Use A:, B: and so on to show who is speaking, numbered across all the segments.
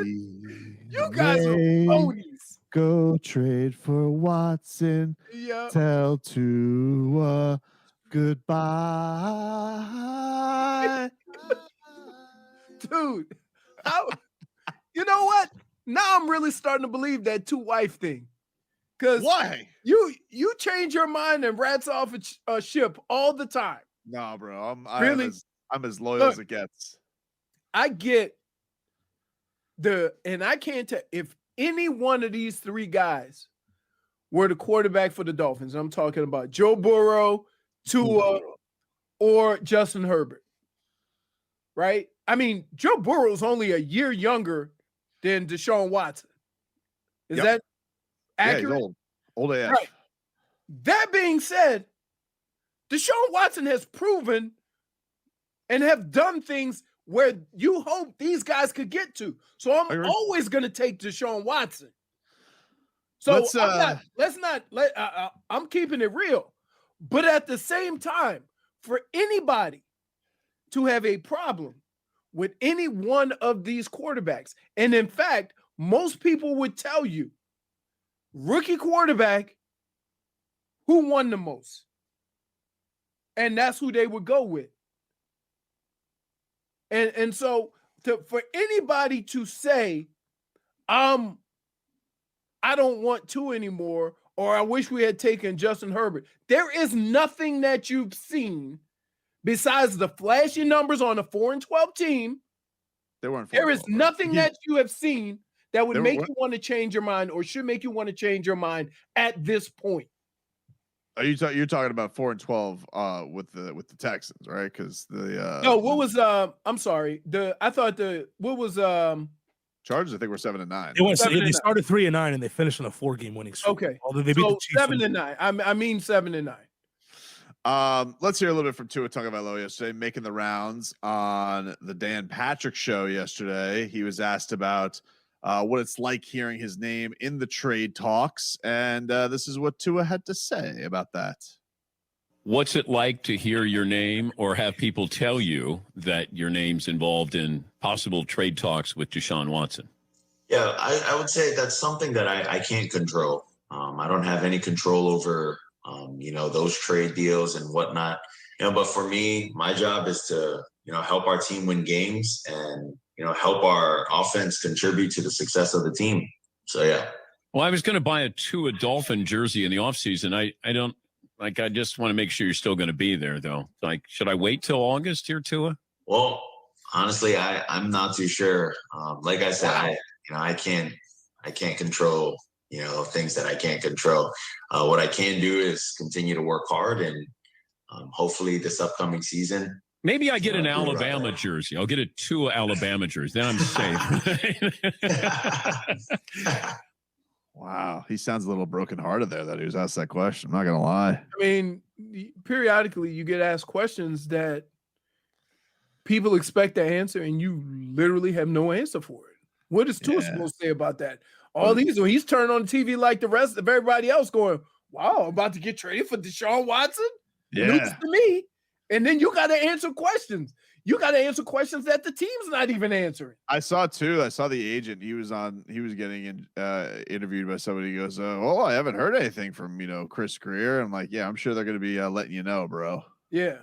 A: You guys are phonies.
B: Go trade for Watson.
A: Yeah.
B: Tell Tua goodbye.
A: Dude, how you know what? Now I'm really starting to believe that two-wife thing. Because
B: Why?
A: you change your mind and rats off a ship all the time.
B: No, bro. I'm as loyal
A: Look,
B: as it gets.
A: I get and I can't tell if any one of these three guys were the quarterback for the Dolphins. I'm talking about Joe Burrow, Tua, or Justin Herbert. Right? I mean, Joe Burrow's only a year younger than Deshaun Watson. Is that accurate?
B: Yeah, he's old AF.
A: Right. That being said, Deshaun Watson has proven and have done things where you hope these guys could get to. So I'm always going to take Deshaun Watson. So I'm keeping it real. But at the same time, for anybody to have a problem with any one of these quarterbacks, and in fact, most people would tell you, rookie quarterback, who won the most? And that's who they would go with. And so for anybody to say, I don't want to anymore, or I wish we had taken Justin Herbert, there is nothing that you've seen besides the flashy numbers on a 4-12 team. There is nothing that you have seen that would make you want to change your mind or should make you want to change your mind at this point.
B: Are you're talking about 4-12 with the Texans, right? Because
A: no, what was I'm sorry. What was
B: Chargers? I think we're 7-9.
C: They started 3-9 and they finished on a 4-game winning streak.
A: Okay,
C: although they beat the Chiefs
A: 7-9. I mean 7-9.
B: Let's hear a little bit from Tua Tagovailoa yesterday, making the rounds on the Dan Patrick show yesterday. He was asked about what it's like hearing his name in the trade talks, and this is what Tua had to say about that.
D: What's it like to hear your name or have people tell you that your name's involved in possible trade talks with Deshaun Watson?
E: Yeah, I would say that's something that I can't control. I don't have any control over those trade deals and whatnot. But for me, my job is to help our team win games and help our offense contribute to the success of the team. So yeah.
D: Well, I was going to buy a Tua Dolphin jersey in the offseason. I just want to make sure you're still going to be there, though. Like, should I wait till August here, Tua?
E: Well, honestly, I'm not too sure. Like I said, I can't control things that I can't control. What I can do is continue to work hard, and hopefully this upcoming season.
D: Maybe I get an Alabama jersey. I'll get a Tua Alabama jersey. Then I'm safe.
B: Wow, he sounds a little brokenhearted there that he was asked that question. I'm not gonna lie.
A: I mean, periodically you get asked questions that people expect to answer, and you literally have no answer for it. What is Tua supposed to say about that? He's turned on the TV like the rest of everybody else, going, "Wow, I'm about to get traded for Deshaun Watson."
B: Yeah,
A: news to me. And then you got to answer questions. You got to answer questions that the team's not even answering.
B: I saw the agent. He was getting interviewed by somebody. He goes, "Oh, I haven't heard anything from Chris Greer." I'm like, "Yeah, I'm sure they're going to be letting you know, bro."
A: Yeah,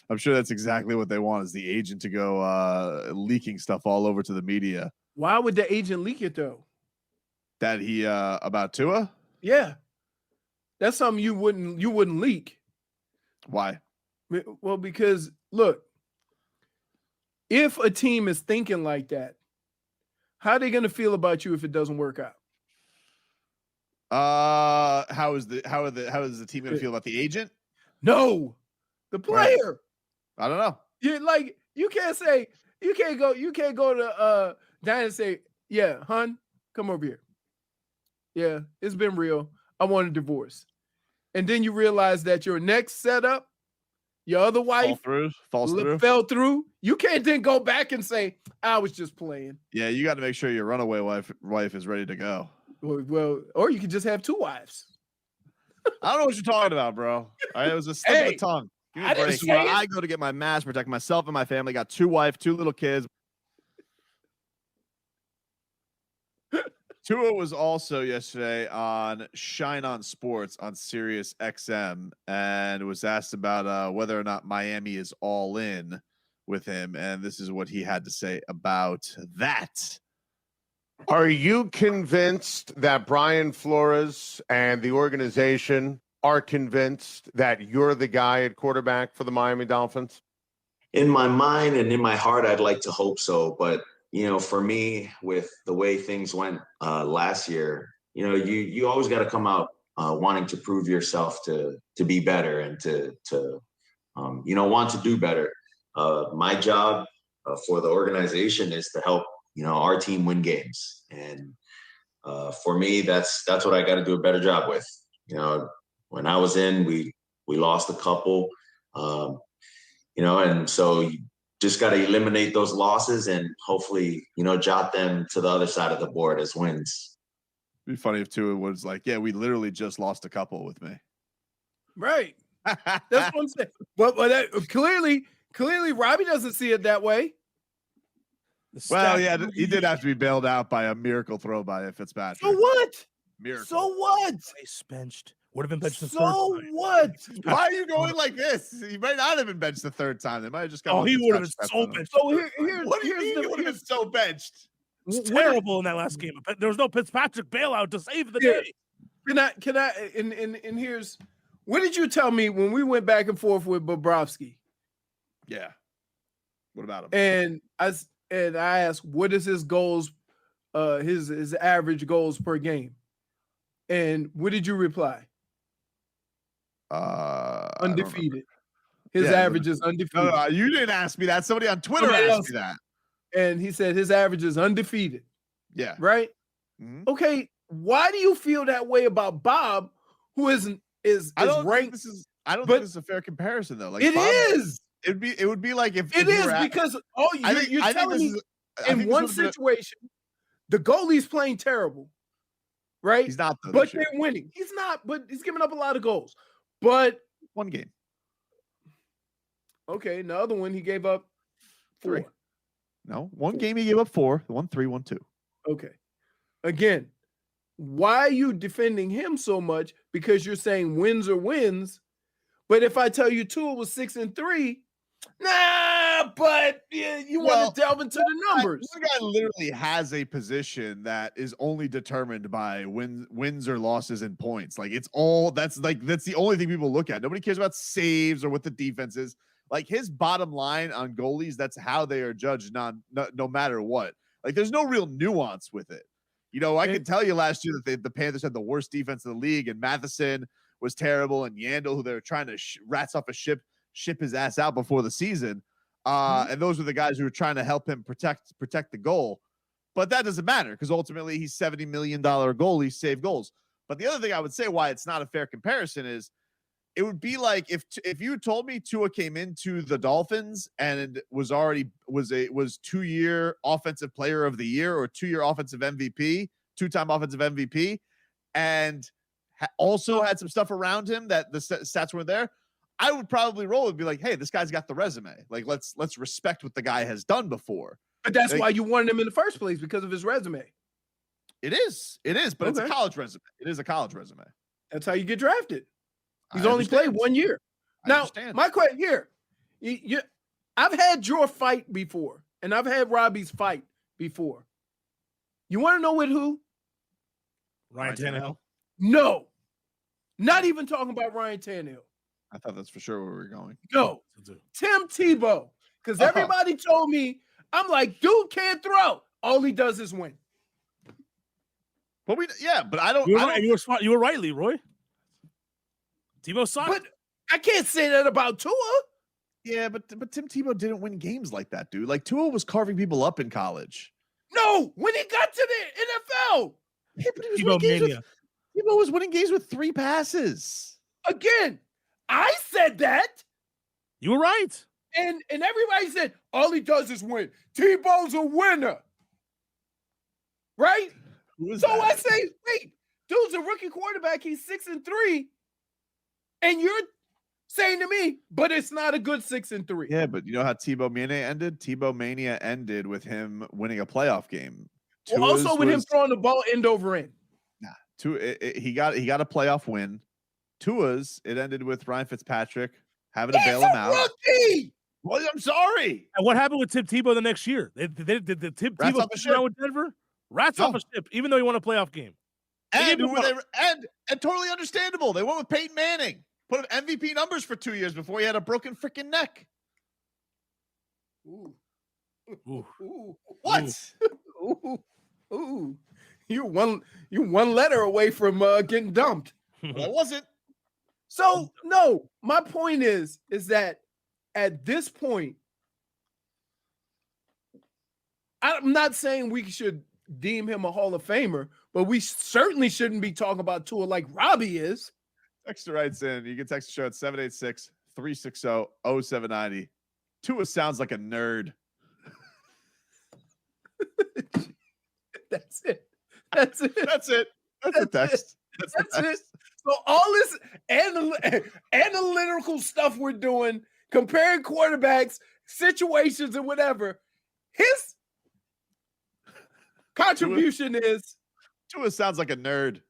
B: I'm sure that's exactly what they want, is the agent to go leaking stuff all over to the media.
A: Why would the agent leak it though?
B: That he about Tua?
A: Yeah, that's something you wouldn't leak.
B: Why?
A: Well, because look, if a team is thinking like that, how are they going to feel about you if it doesn't work out?
B: How is the team going to feel about the agent?
A: No, the player.
B: Right. I don't know.
A: You can't go to Diane and say, "Yeah, hun, come over here. Yeah, it's been real. I want a divorce." And then you realize that your next setup, your other wife fell through. You can't then go back and say, "I was just playing."
B: Yeah, you got to make sure your runaway wife is ready to go.
A: Well, or you could just have two wives.
B: I don't know what you're talking about, bro. It was a slip of the tongue. Give me a break. I go to get my mask, protect myself and my family. Got 2 wives, 2 little kids. Tua was also yesterday on Shine On Sports on Sirius XM and was asked about whether or not Miami is all in with him. And this is what he had to say about that.
F: Are you convinced that Brian Flores and the organization are convinced that you're the guy at quarterback for the Miami Dolphins?
E: In my mind and in my heart, I'd like to hope so. But, for me, with the way things went last year, you always got to come out wanting to prove yourself to be better and to want to do better. My job for the organization is to help, our team win games. And for me, that's what I got to do a better job with. When I was in, we lost a couple, and so you just got to eliminate those losses and hopefully, jot them to the other side of the board as wins.
B: It'd be funny if Tua was like, yeah, we literally just lost a couple with me.
A: Right. That's what I'm saying. But clearly, Robbie doesn't see it that way.
B: Well, yeah, he did have to be bailed out by a miracle throw by Fitzpatrick.
A: So what?
B: Miracle.
A: So what?
C: Nice benched. Would have been benched the third
A: So
C: time.
A: what?
B: Why are you going like this? He might not have been benched the third time. They might have just got.
C: Oh, he would have been so benched.
A: So here's
B: What do you mean? He would have been so benched.
C: It was terrible in that last game. There was no Fitzpatrick bailout to save the day.
A: Can I? And here's what did you tell me when we went back and forth with Bobrovsky?
B: Yeah. What about him?
A: And I asked, what is his goals? His average goals per game. And what did you reply? Undefeated. His average is undefeated.
B: No, you didn't ask me that. Somebody on Twitter asked me that.
A: And he said his average is undefeated.
B: Yeah.
A: Right?
B: Mm-hmm.
A: Okay. Why do you feel that way about Bob, who is ranked?
B: I don't think this is a fair comparison though. Like
A: it
B: Bob,
A: is.
B: It would be like if
A: it is because you're telling me in one situation, the goalie's playing terrible. Right?
B: He's not, though,
A: but they're winning. He's not, but he's giving up a lot of goals. But
B: one game.
A: Okay, the other one he gave up 4.
B: 3. No, one game he gave up 4. 1-3, 1-2.
A: Okay. Again, why are you defending him so much? Because you're saying wins are wins. But if I tell you Tua was 6-3, but you want to delve into the numbers.
B: One guy literally has a position that is only determined by wins or losses in points. Like that's the only thing people look at. Nobody cares about saves or what the defense is. Like his bottom line on goalies, that's how they are judged no matter what. Like there's no real nuance with it. I could tell you last year that the Panthers had the worst defense in the league and Matheson was terrible and Yandel, who they were trying to rats off a ship his ass out before the season. And those were the guys who were trying to help him protect the goal. But that doesn't matter because ultimately he's $70 million goalie, save goals. But the other thing I would say why it's not a fair comparison is it would be like if you told me Tua came into the Dolphins and was 2-year offensive player of the year or 2-year offensive MVP, 2-time offensive MVP, and also had some stuff around him that the stats weren't there, I would probably roll and be like, hey, this guy's got the resume. Like, let's respect what the guy has done before.
A: But that's why you wanted him in the first place, because of his resume.
B: It is, but it's a college resume. It is a college resume.
A: That's how you get drafted. He's only played 1 year. Now, my question here, I've had your fight before, and I've had Robbie's fight before. You want to know with who?
C: Ryan Tannehill?
A: No. Not even talking about Ryan Tannehill.
B: I thought that's for sure where we were going.
A: No. Tim Tebow. Because everybody told me, I'm like, dude can't throw. All he does is win.
B: But I don't.
C: You were right, Leroy. Tebow sucked.
A: But I can't say that about Tua.
B: Yeah, but Tim Tebow didn't win games like that, dude. Like Tua was carving people up in college.
A: No, when he got to the NFL.
B: Yeah, but he was Tebow was winning games with 3 passes.
A: Again, I said that.
C: You were right.
A: And everybody said, all he does is win. Tebow's a winner. Right? I say, wait, dude's a rookie quarterback. He's 6-3. And you're saying to me, but it's not a good 6-3.
B: Yeah, but you know how Tebow Mania ended? Tebow Mania ended with him winning a playoff game
A: Well, also with him
B: was
A: throwing the ball end over end.
B: he got a playoff win. Tua's, it ended with Ryan Fitzpatrick having to bail him out.
A: Rookie!
B: Well, I'm sorry.
C: And what happened with Tim Tebow the next year? Did Tim
B: Rats
C: Tebow
B: off the
C: sit around
B: ship.
C: with Denver? Rats
B: No.
C: off a ship, even though he won a playoff game.
B: And and totally understandable. They went with Peyton Manning. Put up MVP numbers for 2 years before he had a broken freaking neck.
A: Ooh.
C: Ooh.
A: Ooh.
B: What?
A: Ooh. Ooh. You're one letter away from getting dumped.
B: Well, I wasn't.
A: So no, my point is that at this point, I'm not saying we should deem him a Hall of Famer, but we certainly shouldn't be talking about Tua like Robbie is.
B: Texter writes in. You can text the show at 786-360-0790. Tua sounds like a nerd.
A: That's it. That's it.
B: That's it. That's the text.
A: That's it. So all this analytical stuff we're doing, comparing quarterbacks, situations, and whatever, his contribution is
B: Tua sounds like a nerd.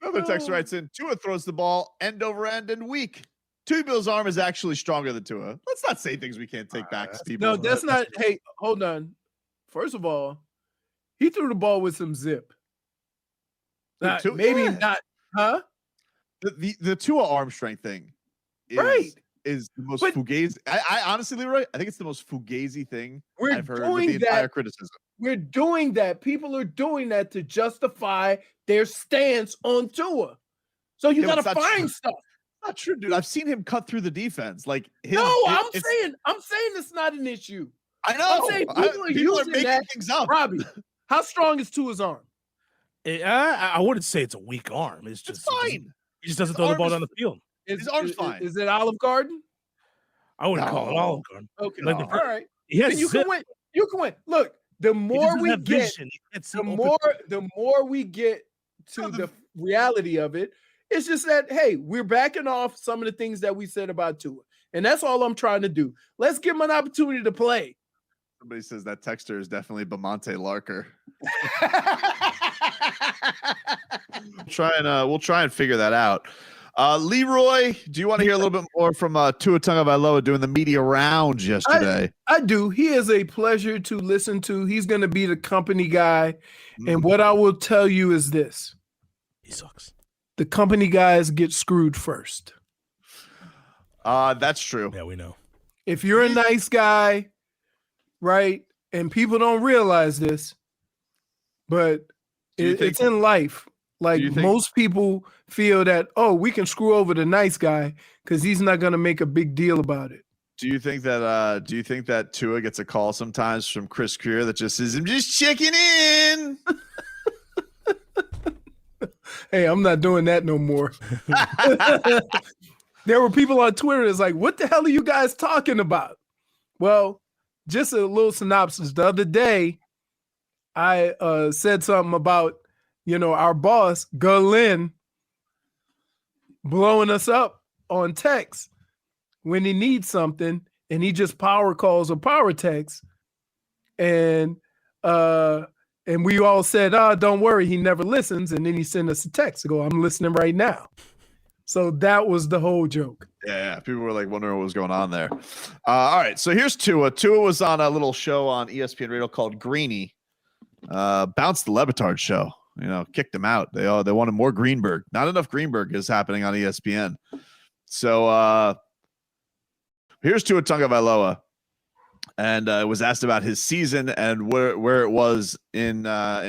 B: Another texter writes in, Tua throws the ball end over end and weak. Tua's arm is actually stronger than Tua. Let's not say things we can't take back, Steve.
A: no, that's not. Hey, hold on. First of all, he threw the ball with some zip. Maybe not, huh?
B: The Tua arm strength thing is the most fugazi. I honestly, Leroy, I think it's the most fugazi thing I've heard with the entire criticism.
A: We're doing that. People are doing that to justify their stance on Tua. So you got to find stuff.
B: Not true, dude. I've seen him cut through the defense. Like
A: I'm saying it's not an issue.
B: I know.
A: I'm saying
B: people are making things up.
A: Robbie, how strong is Tua's arm?
C: I wouldn't say it's a weak arm. It's just
B: fine.
C: He just doesn't throw the ball down the field.
B: His arm's fine.
A: Is it Olive Garden?
C: I wouldn't call it Olive Garden.
A: Okay,
C: Like
A: all right.
C: Yes,
A: You can win. You can win. Look, the more we get, the more we get to the reality of it. It's just that, hey, we're backing off some of the things that we said about Tua. And that's all I'm trying to do. Let's give him an opportunity to play.
B: Somebody says that texter is definitely Bamonte Larker. We'll try and figure that out. Leroy, do you want to hear a little bit more from Tua Tagovailoa doing the media rounds yesterday?
A: I do. He is a pleasure to listen to. He's going to be the company guy. And what I will tell you is this.
C: He sucks.
A: The company guys get screwed first.
B: That's true.
C: Yeah, we know.
A: If you're a nice guy, right, and people don't realize this, but it's in life. Like most people feel that, oh, we can screw over the nice guy because he's not going to make a big deal about it.
B: Do you think that Tua gets a call sometimes from Chris Greer that just says, I'm just checking in?
A: Hey, I'm not doing that no more. There were people on Twitter that's like, what the hell are you guys talking about? Well, just a little synopsis. The other day, I said something about, our boss, Glenn, blowing us up on text when he needs something, and he just power calls or power texts. And we all said, don't worry, he never listens. And then he sent us a text to go, I'm listening right now. So that was the whole joke.
B: Yeah. People were like wondering what was going on there. All right. So here's Tua. Tua was on a little show on ESPN Radio called Greeny. Bounced the Levitard show. Kicked him out. They wanted more Greenberg. Not enough Greenberg is happening on ESPN. So here's Tua Tagovailoa. And was asked about his season and where it was in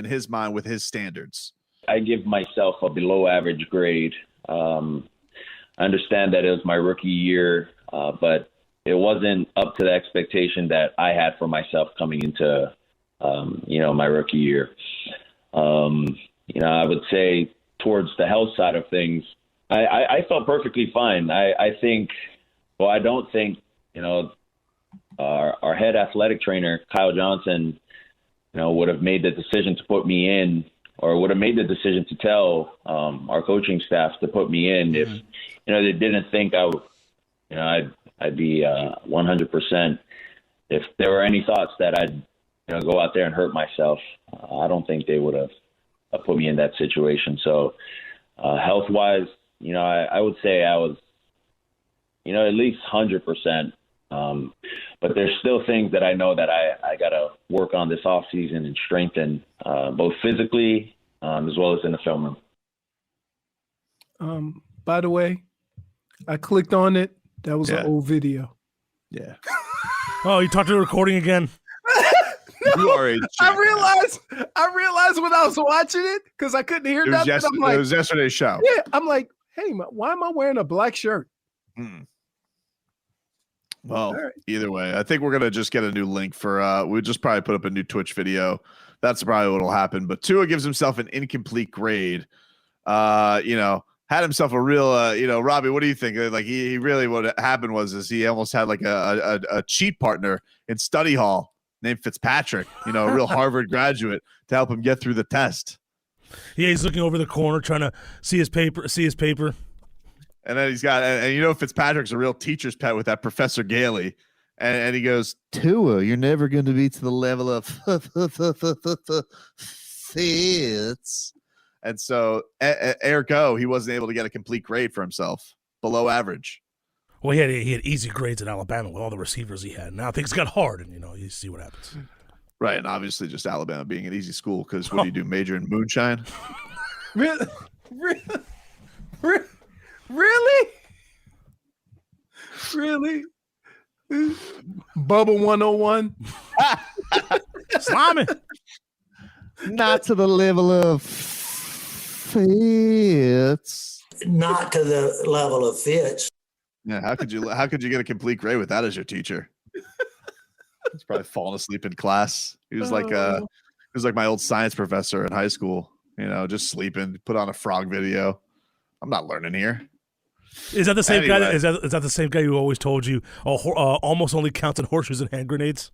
B: his mind with his standards.
G: I give myself a below average grade. I understand that it was my rookie year, but it wasn't up to the expectation that I had for myself coming into, my rookie year. I would say towards the health side of things, I felt perfectly fine. I don't think, our head athletic trainer, Kyle Johnson, would have made the decision to put me in, or would have made the decision to tell our coaching staff to put me in if, they didn't think I'd be 100%. if there were any thoughts that I'd go out there and hurt myself, I don't think they would have put me in that situation. So health wise, I would say I was, at least 100%. But there's still things that I know that I got to work on this off season and strengthen both physically as well as in the film room.
A: By the way, I clicked on it. That was an old video.
B: Yeah.
C: Oh, you talked to the recording again?
B: You are a
A: I realized when I was watching it because I couldn't hear nothing.
B: It was yesterday's show.
A: Yeah, I'm like, hey, why am I wearing a black shirt?
B: Well, either way, I think we're gonna just get a new link for. We'll just probably put up a new Twitch video. That's probably what'll happen. But Tua gives himself an incomplete grade. Had himself a real. Robbie, what do you think? Like he really what happened was he almost had like a cheat partner in study hall named Fitzpatrick. A real Harvard graduate to help him get through the test.
C: Yeah, he's looking over the corner trying to see his paper.
B: And then he's got, and Fitzpatrick's a real teacher's pet with that Professor Gailey. And he goes, Tua, you're never going to be to the level of Fitz. And so, ergo, he wasn't able to get a complete grade for himself, below average.
C: Well, he had easy grades in Alabama with all the receivers he had. Now things got hard, and you see what happens.
B: Right, and obviously just Alabama being an easy school because what do you do, major in moonshine?
A: Really? Bubble 101.
C: Slamming.
B: Not to the level of Fitz.
H: Not to the level of Fitz.
B: Yeah, how could you get a complete grade with that as your teacher? He's probably falling asleep in class. He was like my old science professor in high school. Just sleeping. Put on a frog video. I'm not learning here.
C: Is that the same guy? Is that the same guy who always told you almost only counts in horseshoes and hand grenades?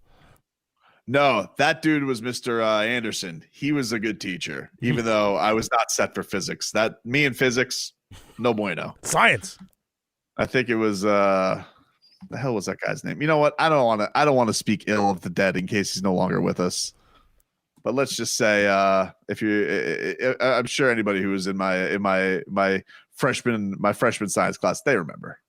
B: No, that dude was Mr. Anderson. He was a good teacher, even though I was not set for physics. Me and physics, no bueno.
C: Science. I
B: think it was the hell was that guy's name? You know what? I don't want to speak ill of the dead in case he's no longer with us. But let's just say, I'm sure anybody who was in my freshman science class, they remember.